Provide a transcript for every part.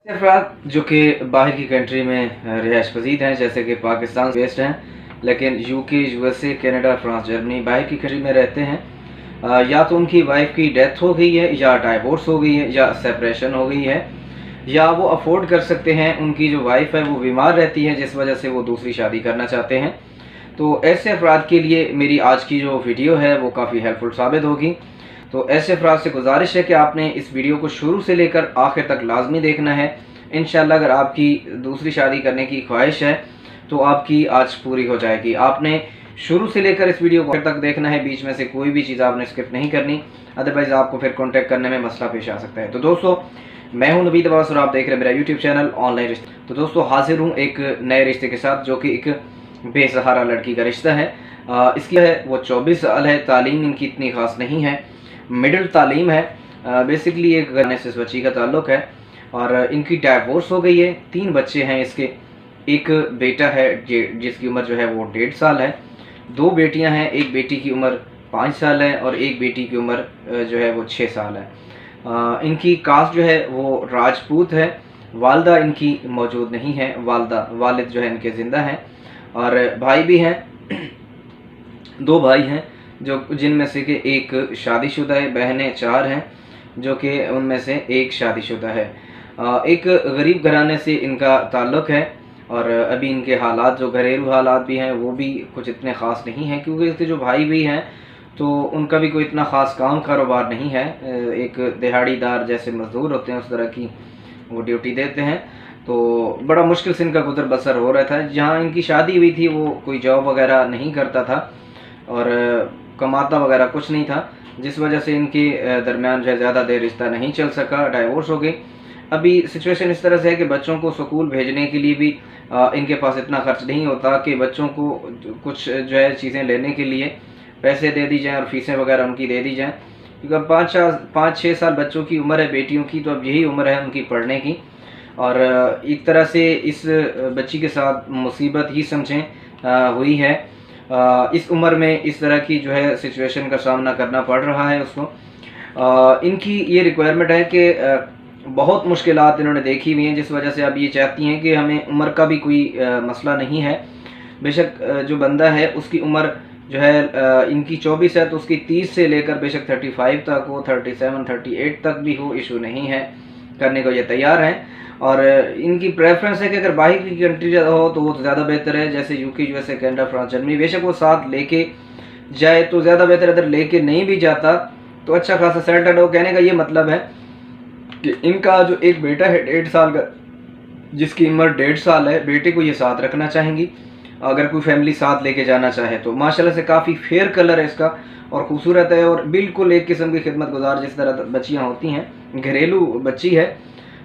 अफराद जो कि बाहर की कंट्री में रिहाइश पजीद हैं, जैसे कि पाकिस्तान बेस्ड हैं, लेकिन UK, USA, Canada, France, Germany बाहर की कंट्री में रहते हैं। या तो उनकी वाइफ की डेथ हो गई है, या डाइवोर्स हो गई है, या सेपरेशन हो गई है, या वो अफोर्ड कर सकते हैं, उनकी जो वाइफ है वो बीमार रहती है जिस वजह से वो दूसरी शादी करना चाहते हैं। तो ऐसे अफराद के लिए मेरी आज की जो वीडियो है वो काफ़ी हेल्पफुल साबित होगी। तो ऐसे अफराद से गुजारिश है कि आपने इस वीडियो को शुरू से लेकर आखिर तक लाजमी देखना है। इंशाल्लाह अगर आपकी दूसरी शादी करने की ख्वाहिश है तो आपकी आज पूरी हो जाएगी। आपने शुरू से लेकर इस वीडियो को आखिर तक देखना है, बीच में से कोई भी चीज़ आपने स्किप नहीं करनी, अदरवाइज़ आपको फिर कॉन्टैक्ट करने में मसला पेश आ सकता है। तो दोस्तों, मैं हूं नवीद अब्बास और आप देख रहे हैं मेरा यूट्यूब चैनल ऑनलाइन रिश्ते। तो दोस्तों, हाजिर हूं एक नए रिश्ते के साथ जो कि एक बेसहारा लड़की का रिश्ता है। इसकी है वो 24 साल है, तालीम इनकी इतनी खास नहीं है, मिडिल तालीम है। बेसिकली एक घराने से इस बच्ची का ताल्लुक है और इनकी डाइवोर्स हो गई है। 3 बच्चे हैं इसके। एक बेटा है जिसकी उम्र जो है वो 1.5 साल है, 2 बेटियां हैं, एक बेटी की उम्र 5 साल है और एक बेटी की उम्र जो है वो 6 साल है। इनकी कास्ट जो है वो राजपूत है। वालदा इनकी मौजूद नहीं है, वालिद जो है इनके ज़िंदा हैं और भाई भी हैं। 2 भाई हैं जो जिनमें से कि एक शादीशुदा है, बहनें 4 हैं जो कि उनमें से एक शादीशुदा है। एक गरीब घराने से इनका ताल्लुक़ है और अभी इनके हालात जो घरेलू हालात भी हैं वो भी कुछ इतने ख़ास नहीं हैं, क्योंकि इसके जो भाई भी हैं तो उनका भी कोई इतना ख़ास काम कारोबार नहीं है। एक दिहाड़ीदार जैसे मज़दूर होते हैं उस तरह की वो ड्यूटी देते हैं। तो बड़ा मुश्किल से इनका गुजर बसर हो रहा था। जहाँ इनकी शादी हुई थी वो कोई जॉब वगैरह नहीं करता था और कमाता वगैरह कुछ नहीं था, जिस वजह से इनके दरमियान जो है ज़्यादा देर रिश्ता नहीं चल सका, डाइवोर्स हो गई। अभी सिचुएशन इस तरह से है कि बच्चों को स्कूल भेजने के लिए भी इनके पास इतना खर्च नहीं होता कि बच्चों को कुछ जो है चीज़ें लेने के लिए पैसे दे दी जाएँ और फीसें वगैरह उनकी दे दी जाएँ, क्योंकि अब 5-6 साल बच्चों की उम्र है बेटियों की, तो अब यही उम्र है उनकी पढ़ने की। और एक तरह से इस बच्ची के साथ मुसीबत ही समझें हुई है। इस उम्र में इस तरह की जो है सिचुएशन का सामना करना पड़ रहा है उसको। इनकी ये रिक्वायरमेंट है कि बहुत मुश्किलात इन्होंने देखी हुई हैं, जिस वजह से अब ये चाहती हैं कि हमें उम्र का भी कोई मसला नहीं है। बेशक जो बंदा है उसकी उम्र जो है इनकी 24 है तो उसकी 30 से लेकर बेशक 35 तक हो, 37, 38 तक भी हो, इशू नहीं है, करने को ये तैयार हैं। और इनकी प्रेफरेंस है कि अगर बाहर की कंट्री हो तो वो तो ज़्यादा बेहतर है, जैसे UK, USA, Canada, France, Germany. बेशक वो साथ लेके जाए तो ज़्यादा बेहतर, अगर लेके नहीं भी जाता तो अच्छा खासा सेटल्ड हो। कहने का ये मतलब है कि इनका जो एक बेटा है 1.5 साल का, जिसकी उम्र 1.5 साल है, बेटे को ये साथ रखना चाहेंगी अगर कोई फैमिली साथ लेके जाना चाहे तो। माशाल्लाह से काफ़ी फेयर कलर है इसका और खूबसूरत है और बिल्कुल एक किस्म की खिदमत गुजार जिस तरह बच्चियाँ होती हैं, घरेलू बच्ची है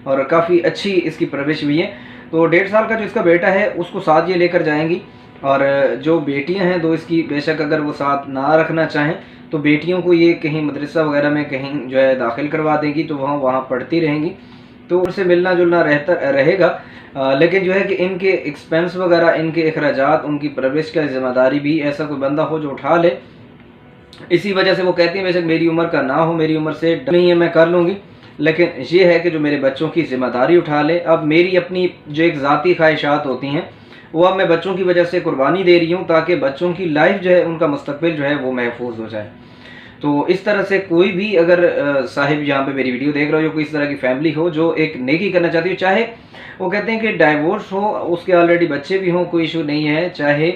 और काफ़ी अच्छी इसकी परवरिश भी है। तो 1.5 साल का जो इसका बेटा है उसको साथ ये लेकर जाएंगी और जो बेटियां हैं 2 इसकी, बेशक अगर वो साथ ना रखना चाहें तो बेटियों को ये कहीं मदरसा वगैरह में कहीं जो है दाखिल करवा देंगी, तो वहाँ पढ़ती रहेंगी, तो उनसे मिलना जुलना रहेगा। लेकिन जो है कि इनके एक्सपेंस वगैरह, इनके अखराजात, उनकी परवरिश का ज़िम्मेदारी भी ऐसा कोई बंदा हो जो उठा ले। इसी वजह से वो कहती हैं बेशक मेरी उम्र का ना हो, मेरी उम्र से नहीं है, मैं कर लूँगी, लेकिन ये है कि जो मेरे बच्चों की ज़िम्मेदारी उठा ले। अब मेरी अपनी जो एक ज़ाती ख्वाहिशात होती हैं वो अब मैं बच्चों की वजह से कुर्बानी दे रही हूँ, ताकि बच्चों की लाइफ जो है, उनका मुस्तकबिल जो है वो महफूज हो जाए। तो इस तरह से कोई भी अगर साहिब यहाँ पे मेरी वीडियो देख रहे हो, कोई इस तरह की फैमिली हो जो एक नेकी करना चाहती हो, चाहे वो कहते हैं कि डाइवोर्स हो, उसके ऑलरेडी बच्चे भी हों, कोई इशू नहीं है, चाहे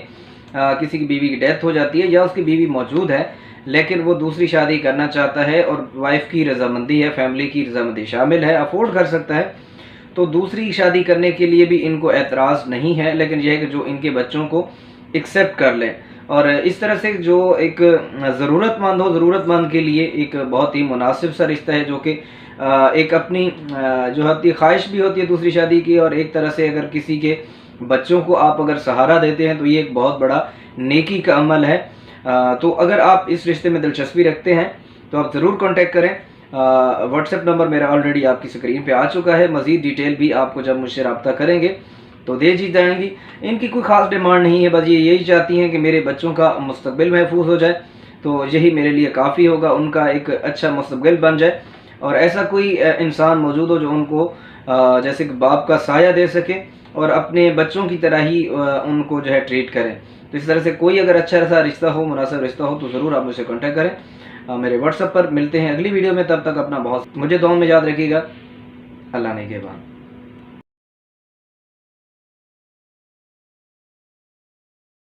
किसी की बीवी की डेथ हो जाती है या उसकी बीवी मौजूद है लेकिन वो दूसरी शादी करना चाहता है और वाइफ की रजामंदी है, फैमिली की रजामंदी शामिल है, अफोर्ड कर सकता है, तो दूसरी शादी करने के लिए भी इनको एतराज़ नहीं है। लेकिन यह है कि जो इनके बच्चों को एक्सेप्ट कर लें और इस तरह से जो एक ज़रूरतमंद हो, ज़रूरतमंद के लिए एक बहुत ही मुनासिब सा रिश्ता है, जो कि एक अपनी जो होती है ख्वाहिश भी होती है दूसरी शादी की, और एक तरह से अगर किसी के बच्चों को आप अगर सहारा देते हैं तो ये एक बहुत बड़ा नेकी का अमल है। तो अगर आप इस रिश्ते में दिलचस्पी रखते हैं तो आप ज़रूर कांटेक्ट करें। व्हाट्सएप नंबर मेरा ऑलरेडी आपकी स्क्रीन पे आ चुका है। मज़ीद डिटेल भी आपको जब मुझसे रब्ता करेंगे तो दे जी जाएंगी। इनकी कोई ख़ास डिमांड नहीं है, बस ये यही चाहती हैं कि मेरे बच्चों का मुस्तकबिल महफूज हो जाए, तो यही मेरे लिए काफ़ी होगा, उनका एक अच्छा मुस्तकबिल बन जाए। اور ایسا کوئی انسان موجود ہو جو ان کو جیسے کہ باپ کا سایہ دے سکے اور اپنے بچوں کی طرح ہی ان کو جو ہے ٹریٹ کریں. تو اس طرح سے کوئی اگر اچھا سا رشتہ ہو، مناسب رشتہ ہو، تو ضرور آپ مجھ سے کانٹیکٹ کریں میرے واٹس ایپ پر. ملتے ہیں اگلی ویڈیو میں، تب تک اپنا بہت مجھے دعاؤں میں یاد رکھیے گا. اللہ نگہبان.